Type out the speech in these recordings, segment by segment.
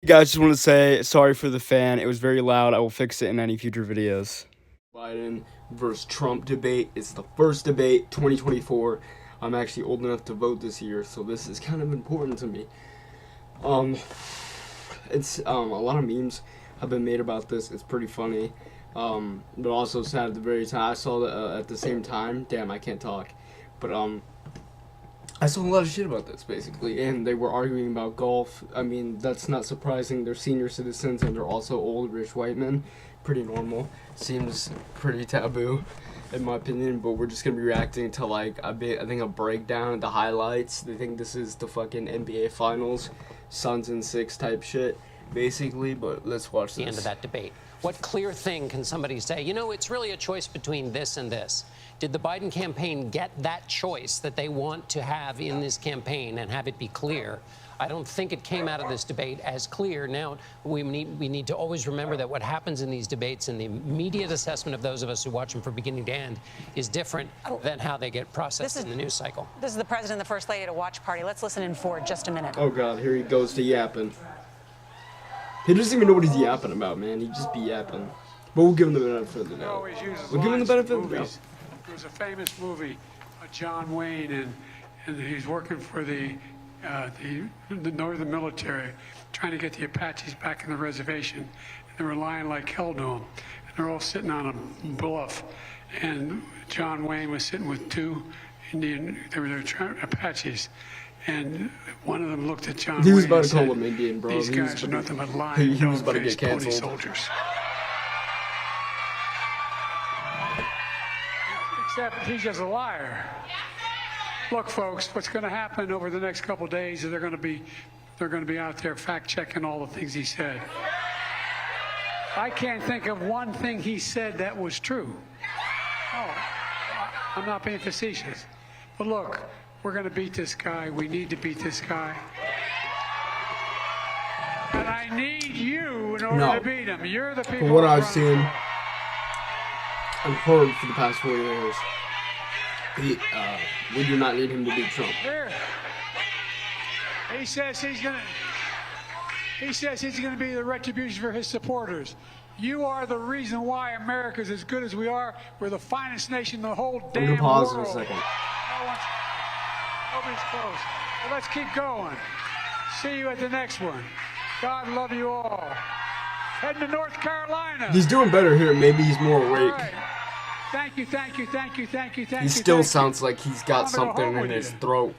Guys, just want to say sorry for the fan. It was very loud. I will fix it in any future videos. Biden versus Trump debate. It's the first debate, 2024. I'm actually old enough to vote this year, so this is kind of important to me. It's a lot of memes have been made about this. It's pretty funny, but also sad at the very time. I saw that at the same time. Damn, I can't talk, but I saw a lot of shit about this, basically, and they were arguing about golf. I mean, that's not surprising. They're senior citizens, and they're also old, rich white men. Pretty normal. Seems pretty taboo, in my opinion, but we're just gonna be reacting to, like, I think a breakdown, the highlights. They think this is the fucking NBA Finals, Suns in 6 type shit, basically, but let's watch this. The end of that debate. What clear thing can somebody say, you know, it's really a choice between this and this? Did the Biden campaign get that choice that they want to have in this campaign and have it be clear? I don't think it came out of this debate as clear. Now, we need to always remember that what happens in these debates and the immediate assessment of those of us who watch them from beginning to end is different than how they get processed in the news cycle. This is the president and the first lady at a watch party. Let's listen in for just a minute. Oh, God, here he goes to yapping. He doesn't even know what he's yapping about, man. He just be yapping. But we'll give him the benefit of the doubt. We'll give him the benefit of the doubt. There was a famous movie, John Wayne, and he's working for the Northern military, trying to get the Apaches back in the reservation. And they were lying like hell to them. And they're all sitting on a bluff. And John Wayne was sitting with 2 Indian, they were Apaches. And one of them looked at John Wayne. He was about to call him Indian, bro. These guys are nothing but lying, he was about to get pony canceled. soldiers. Except he's just a liar. Look, folks, what's going to happen over the next couple of days is they're going to be out there fact-checking all the things he said. I can't think of one thing he said that was true. Oh, I'm not being facetious. But look, we're going to beat this guy. We need to beat this guy. And I need you in order to beat him. You're the people. From what I've seen and heard for the past 4 years, we do not need him to beat Trump. Here. He says he's going to be the retribution for his supporters. You are the reason why America's as good as we are. We're the finest nation in the whole damn world. I'm going to pause in a second. Nobody's close. Well, let's keep going. See you at the next one. God love you all. Heading to North Carolina. He's doing better here. Maybe he's more awake. Right. Thank you, thank you, thank you, thank you, thank He you. still sounds like he's got something in his throat.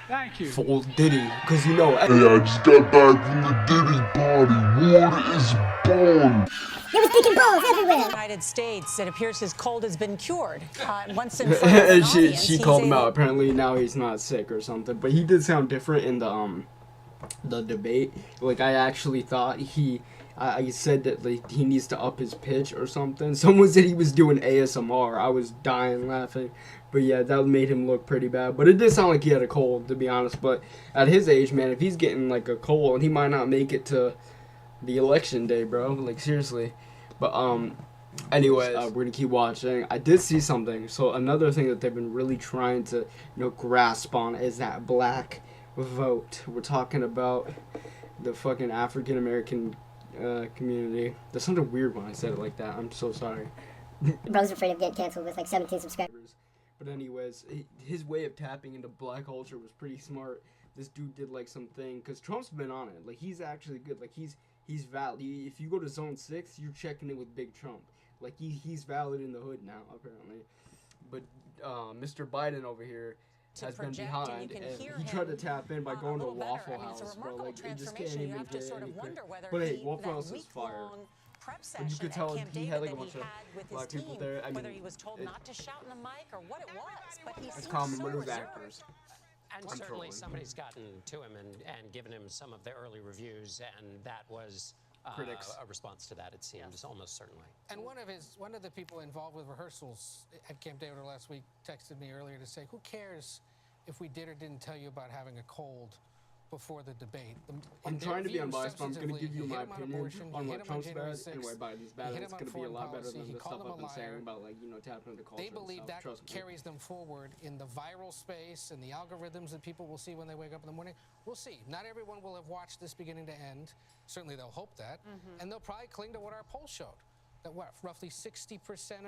Thank you. For old Diddy, because you know. Hey, I just got back from the Diddy party. Water is born. There was dick and balls everywhere. United States, it appears his cold has been cured. Once in front of an audience, she called him out. Apparently now he's not sick or something. But he did sound different in the debate. Like, I actually thought I said that, like, he needs to up his pitch or something. Someone said he was doing ASMR. I was dying laughing. But yeah, that made him look pretty bad. But it did sound like he had a cold, to be honest. But at his age, man, if he's getting like a cold, he might not make it to the election day, bro. Like, seriously. But anyways, we're gonna keep watching. I did see something. So another thing that they've been really trying to, grasp on is that black vote. We're talking about the fucking African American community. That sounded weird when I said it like that. I'm so sorry. Bro's afraid of getting canceled with like 17 subscribers. But anyways, his way of tapping into black culture was pretty smart. This dude did like something, because Trump's been on it. Like, he's actually good. Like, he's valid. If you go to Zone 6, you're checking it with Big Trump. Like, he's valid in the hood now, apparently. But Mr. Biden over here has been behind, and he tried to tap in by going to Waffle House, bro. Like, it just can't even get anything. But hey, Waffle House is fire. But you could tell he had like a bunch of black people there. I mean, whether he was told not to shout in the mic or what it was, but he it's common, but it was actors. And certainly somebody's gotten to him and given him some of the early reviews, and that was a response to that, it seems, almost certainly. And one of the people involved with rehearsals at Camp David last week texted me earlier to say, who cares if we did or didn't tell you about having a cold? before the debate. I'm trying to be unbiased, but I'm going to substantively, give you he my hit him on opinion abortion, on he what hit him on Trump's January bad and why 6th, Biden's bad. he hit And it's him on going to be a foreign lot better policy, than he the called stuff him I've a been saying liar. about, like, you know, tapping into culture They and believe stuff. that Trust me. carries them forward in the viral space and the algorithms that people will see when they wake up in the morning. We'll see. Not everyone will have watched this beginning to end. Certainly they'll hope that. And they'll probably cling to what our poll showed. That what, roughly 60%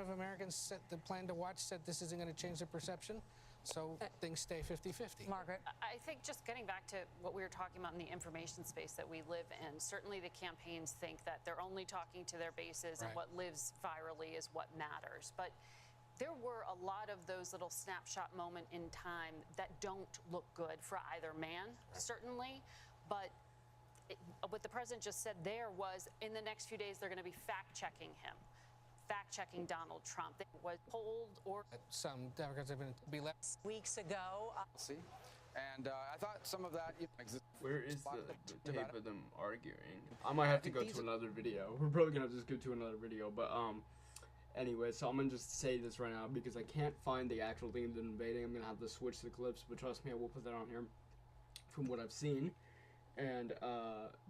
of Americans said the plan to watch said this isn't going to change their perception. So things stay 50-50. Margaret. I think just getting back to what we were talking about in the information space that we live in, certainly the campaigns think that they're only talking to their bases and Right. what lives virally is what matters. But there were a lot of those little snapshot moment in time that don't look good for either man, certainly. But what the president just said there was in the next few days, they're going to be fact-checking him, fact-checking Donald Trump. It was polled or Some Democrats have been left. Weeks ago, See? And I thought some of that existed. Where is the tape about of them arguing? I might have to go to another video. We're probably going to just go to another video, but, anyway, so I'm going to just say this right now because I can't find the actual thing of the debating. I'm going to have to switch the clips, but trust me, I will put that on here from what I've seen. And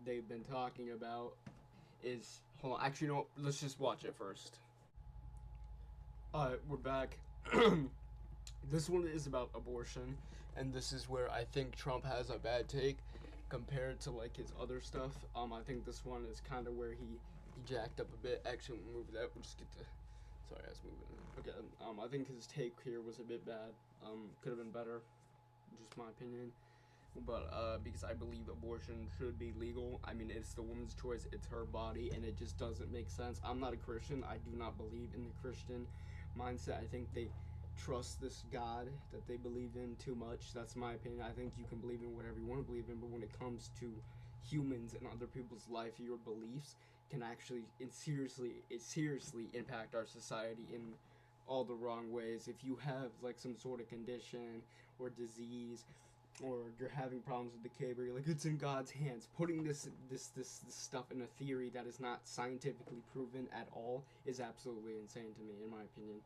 they've been talking about is, hold on, actually, no, let's just watch it first. Alright, we're back. This one is about abortion, and this is where I think Trump has a bad take compared to, like, his other stuff. I think this one is kind of where he jacked up a bit. Actually, we'll move that. We'll just get to... Sorry, I was moving it. Okay, I think his take here was a bit bad. Could have been better. Just my opinion. But, because I believe abortion should be legal. I mean, it's the woman's choice. It's her body, and it just doesn't make sense. I'm not a Christian. I do not believe in the Christian mindset. I think they trust this God that they believe in too much. That's my opinion. I think you can believe in whatever you want to believe in, but when it comes to humans and other people's life, your beliefs can actually seriously impact our society in all the wrong ways. If you have like some sort of condition or disease, or you're having problems with the kid, where you're like, it's in God's hands. Putting this stuff in a theory that is not scientifically proven at all is absolutely insane to me, in my opinion.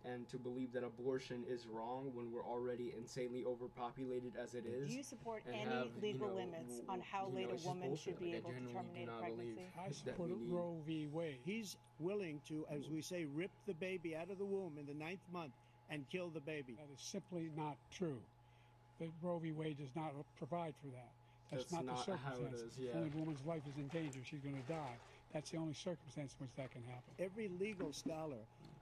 And to believe that abortion is wrong when we're already insanely overpopulated as it is. Do you support and any have, legal limits on how late a it's just woman bullshit. should be Like, able to terminate a pregnancy? I support Roe v. Wade. He's willing to, as we say, rip the baby out of the womb in the 9th month and kill the baby. That is simply not true. That Roe v. Wade does not provide for that. That's not the circumstance. how it is, yeah. Only the woman's life is in danger. She's going to die. That's the only circumstance in which that can happen. Every legal scholar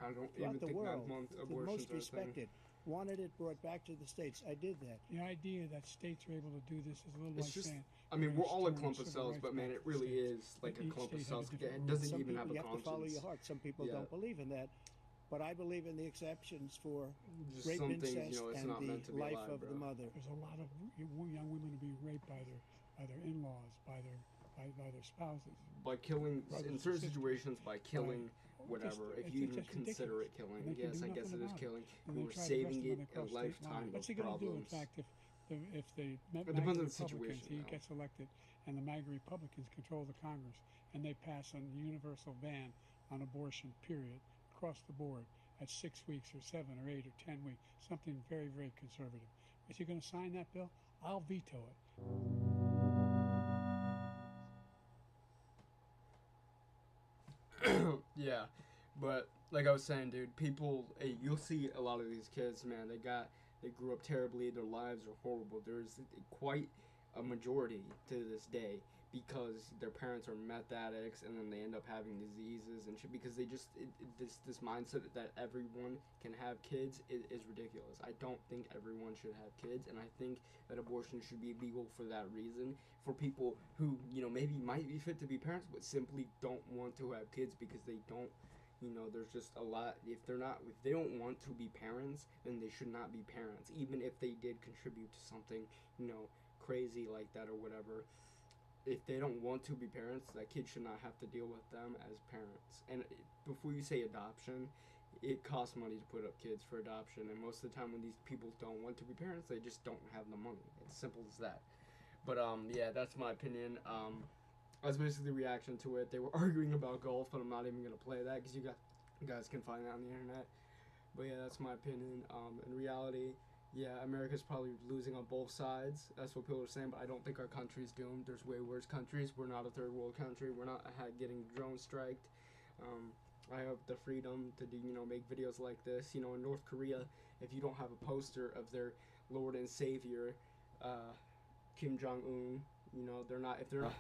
I don't throughout even the think world, 9-month the abortions most are a thing. respected, wanted it brought back to the states. I did that. The idea that states are able to do this is a little It's like just, saying... I mean, we're all a clump of civil cells, rights but man, back it to the really states. is like a Each clump of state cells. had a different It doesn't Some even people, have a you have to follow conscience. your heart. Some people Yeah. don't believe in that. But I believe in the exceptions for Just rape, some things, incest, it's and not meant the to be life alive, of bro. the mother. There's a lot of young women being raped by their in-laws, by their spouses. By killing, Brothers in and certain sisters. situations, by killing whatever. If you even consider it killing, yes, I guess it is killing. We're saving it a lifetime What's of he going to do, in problems. fact, if the MAGA depends on the Republicans, situation, he though. gets elected, and the MAGA Republicans control the Congress, and they pass a universal ban on abortion, period, across the board, at 6 weeks or 7 or 8 or 10 weeks, something very, very conservative. Is he going to sign that bill? I'll veto it. Yeah, but like I was saying, dude, people, hey, you'll see a lot of these kids, man, they grew up terribly, their lives are horrible. There's quite a majority to this day because their parents are meth addicts and then they end up having diseases and shit because they just, this mindset that everyone can have kids is ridiculous. I don't think everyone should have kids, and I think that abortion should be legal for that reason, for people who, maybe might be fit to be parents but simply don't want to have kids because they don't, there's just a lot, if they don't want to be parents, then they should not be parents, even if they did contribute to something, crazy like that or whatever. If they don't want to be parents, that kid should not have to deal with them as parents. And before you say adoption, it costs money to put up kids for adoption, and most of the time when these people don't want to be parents, they just don't have the money. It's simple as that. But yeah, that's my opinion. That's basically the reaction to it. They were arguing about golf, but I'm not even gonna play that because you guys can find that on the internet. But yeah, that's my opinion. In reality, yeah, America's probably losing on both sides. That's what people are saying, but I don't think our country's doomed. There's way worse countries. We're not a third world country. We're not getting drone striked. I have the freedom to do, make videos like this. In North Korea, if you don't have a poster of their Lord and Savior, Kim Jong-un, they're not, if they're not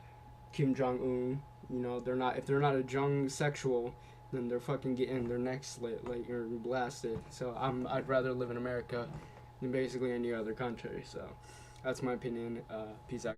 Kim Jong-un, if they're not a Jung sexual, then they're fucking getting their necks slit, or blasted. So I'd rather live in America than basically any other country. So that's my opinion. Peace out.